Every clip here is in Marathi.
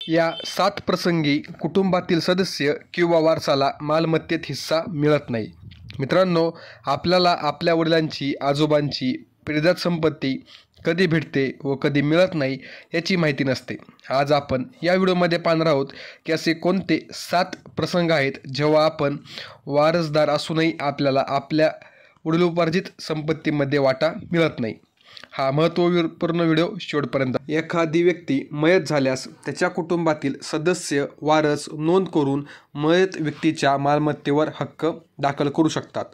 या 7 प्रसंगी कुटुंबातील सदस्य किंवा वारसाला मालमत्तेत हिस्सा मिळत नाही. मित्रांनो, आपल्याला आपल्या वडिलांची, आजोबांची पिढीजात संपत्ती कधी भेटते व कधी मिळत नाही याची माहिती नसते. आज आपण या व्हिडिओमध्ये पाहणार आहोत की असे कोणते 7 प्रसंग आहेत जेव्हा आपण वारसदार असूनही आपल्याला आपल्या वडिलोपार्जित संपत्तीमध्ये वाटा मिळत नाही. हा महत्त्वपूर्ण व्हिडिओ शेवटपर्यंत. एखादी व्यक्ती मयत झाल्यास त्याच्या कुटुंबातील सदस्य वारस नोंद करून मयत व्यक्तीच्या मालमत्तेवर हक्क दाखल करू शकतात.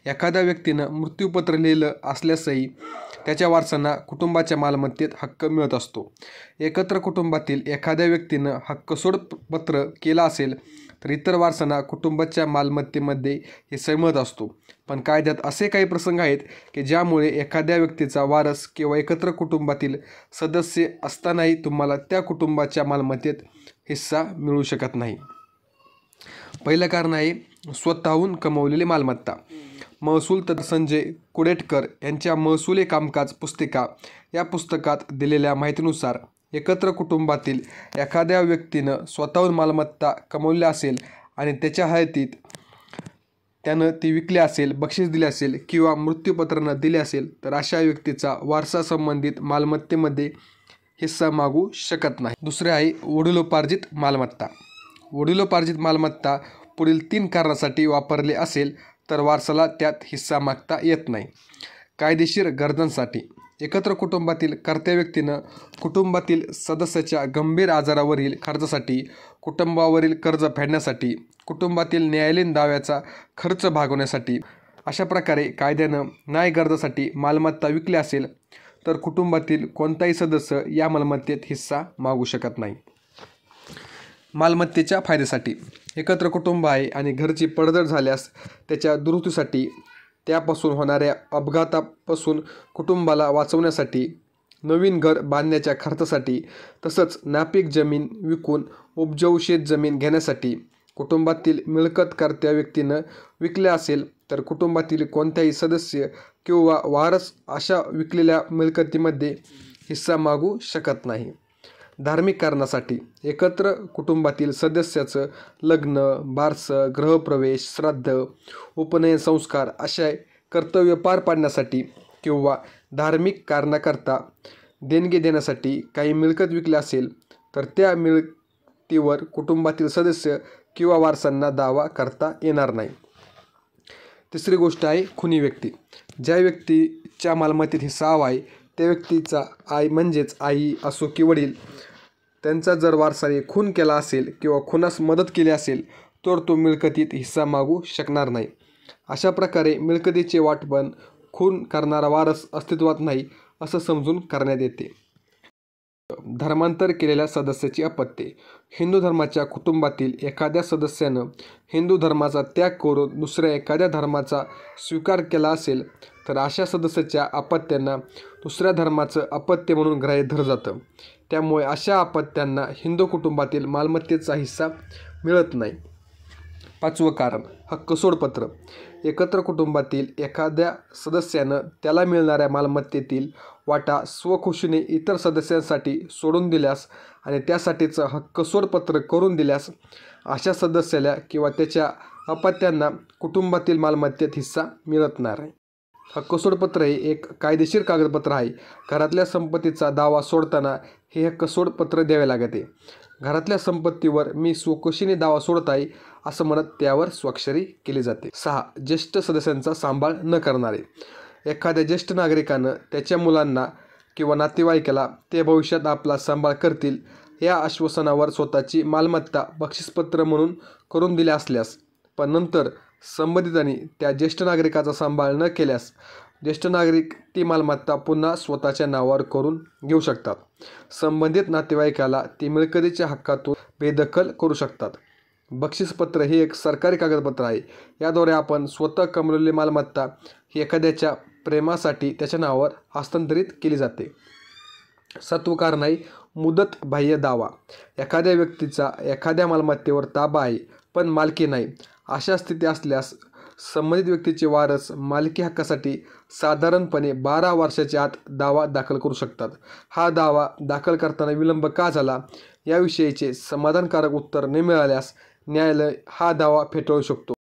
एखाद्या व्यक्तीनं मृत्यूपत्र लिहिलं असल्यासही त्याच्या वारसांना कुटुंबाच्या मालमत्तेत हक्क मिळत असतो. एकत्र कुटुंबातील एखाद्या व्यक्तीनं हक्कसोड पत्र केलं असेल तर इतर वारसांना कुटुंबाच्या मालमत्तेमध्ये हिस्सा मिळत असतो. पण कायद्यात असे काही प्रसंग आहेत की ज्यामुळे एखाद्या व्यक्तीचा वारस किंवा एकत्र कुटुंबातील सदस्य असतानाही तुम्हाला त्या कुटुंबाच्या मालमत्तेत हिस्सा मिळू शकत नाही. पहिलं कारण आहे स्वतःहून कमवलेली मालमत्ता. महसूल तज्ज्ञ संजय कुडेटकर यांच्या महसुली कामकाज पुस्तिका या पुस्तकात दिलेल्या माहितीनुसार एकत्र कुटुंबातील एखाद्या व्यक्तीनं स्वतःहून मालमत्ता कमवली असेल आणि त्याच्या हयातीत त्यानं ती विकली असेल, बक्षीस दिले असेल किंवा मृत्यूपत्र न दिले असेल तर अशा व्यक्तीचा वारसा संबंधित मालमत्तेमध्ये हिस्सा मागू शकत नाही. दुसरे आहे वडिलोपार्जित मालमत्ता. वडिलोपार्जित मालमत्ता पुढील 3 कारणासाठी वापरली असेल तर वारसाला त्यात हिस्सा मागता येत नाही. कायदेशीर गरजांसाठी. एकत्र कुटुंबातील कर्त्या व्यक्तीनं कुटुंबातील सदस्याच्या गंभीर आजारावरील खर्चासाठी, कुटुंबावरील कर्ज फेडण्यासाठी, कुटुंबातील न्यायालयीन दाव्याचा खर्च भागवण्यासाठी अशा प्रकारे कायद्यानं न्याय गरजासाठी मालमत्ता विकली असेल तर कुटुंबातील कोणताही सदस्य या मालमत्तेत हिस्सा मागू शकत नाही. मालमत्तेच्या फायद्यासाठी. एकत्र कुटुंब आहे आणि घरची पडझड झाल्यास त्याच्या दुरुस्तीसाठी, त्यापासून होणाऱ्या अपघातापासून कुटुंबाला वाचवण्यासाठी, नवीन घर बांधण्याच्या खर्चासाठी, तसंच नापीक जमीन विकून उपजाऊ शेत जमीन घेण्यासाठी, कुटुंबातील मिळकत कर्त्या व्यक्तीनं विकल्या असेल तर कुटुंबातील कोणत्याही सदस्य किंवा वारस अशा विकलेल्या मिळकतीमध्ये हिस्सा मागू शकत नाही. धार्मिक कारणासाठी. एकत्र कुटुंबातील सदस्याचं लग्न, बारसं, गृहप्रवेश, श्राद्ध, उपनयन संस्कार अशा कर्तव्य पार पाडण्यासाठी किंवा धार्मिक कारणाकरता देणगी देण्यासाठी काही मिळकत विकली असेल तर त्या मिळकतीवर कुटुंबातील सदस्य किंवा वारसांना दावा करता येणार नाही. तिसरी गोष्ट आहे खुनी व्यक्ती. ज्या व्यक्तीच्या मालमत्तेत हिस्सा हवा आहे त्या व्यक्तीचा म्हणजेच आई असो की वडील त्यांचा जर वारसाने खून केला असेल किंवा खुनास मदत केली असेल तर तो मिळकतीत हिस्सा मागू शकणार नाही. अशा प्रकारे मिळकतीचे वाटप खून करणारा वारस अस्तित्वात नाही असं समजून करण्यात येते. धर्मांतर केलेल्या सदस्याची अपत्ये. हिंदू धर्माच्या कुटुंबातील एखाद्या सदस्यानं हिंदू धर्माचा त्याग करून दुसऱ्या एखाद्या धर्माचा स्वीकार केला असेल तर अशा सदस्याच्या अपत्यांना दुसऱ्या धर्माचं अपत्य म्हणून ग्राह्य धरलं जातं. त्यामुळे अशा अपत्यांना हिंदू कुटुंबातील मालमत्तेचा हिस्सा मिळत नाही. 5वं कारण हक्कसोडपत्र. एकत्र कुटुंबातील एखाद्या सदस्यानं त्याला मिळणाऱ्या मालमत्तेतील वाटा स्वखुशीने इतर सदस्यांसाठी सोडून दिल्यास आणि त्यासाठीचं हक्कसोडपत्र करून दिल्यास अशा सदस्याला किंवा त्याच्या अपत्यांना कुटुंबातील मालमत्तेत हिस्सा मिळत नाही. हक्कसोडपत्र हे एक कायदेशीर कागदपत्र आहे. घरातल्या संपत्तीचा दावा सोडताना हे हक्कसोडपत्र द्यावे लागते. घरातल्या संपत्तीवर मी स्वखुशीने दावा सोडत आहे असं म्हणत त्यावर स्वाक्षरी केली जाते. 6. ज्येष्ठ सदस्यांचा सांभाळ न करणारे. एखाद्या ज्येष्ठ नागरिकानं त्याच्या मुलांना किंवा नातेवाईकाला ते भविष्यात आपला सांभाळ करतील या आश्वासनावर स्वतःची मालमत्ता बक्षीसपत्र म्हणून करून दिल्या असल्यास पण नंतर संबंधितांनी त्या ज्येष्ठ नागरिकाचा सांभाळ न केल्यास ज्येष्ठ नागरिक ती मालमत्ता पुन्हा स्वतःच्या नावावर करून घेऊ शकतात. संबंधित नातेवाईकाला ती मिळकतीच्या हक्कातून बेदखल करू शकतात. बक्षीसपत्र हे एक सरकारी कागदपत्र आहे. याद्वारे आपण स्वतः कमवलेली मालमत्ता ही एखाद्याच्या प्रेमासाठी त्याच्या नावावर हस्तांतरित केली जाते. 7वं कारण आहे मुदत बाह्य दावा. एखाद्या व्यक्तीचा एखाद्या मालमत्तेवर ताबा आहे पण मालकी नाही. अशा स्थिती असल्यास संबंधित व्यक्तीचे वारस मालकी हक्कासाठी साधारणपणे 12 वर्षाच्या आत दावा दाखल करू शकतात. हा दावा दाखल करताना विलंब का झाला याविषयीचे समाधानकारक उत्तर न मिळाल्यास न्यायालय हा दावा फेटाळू शकतो.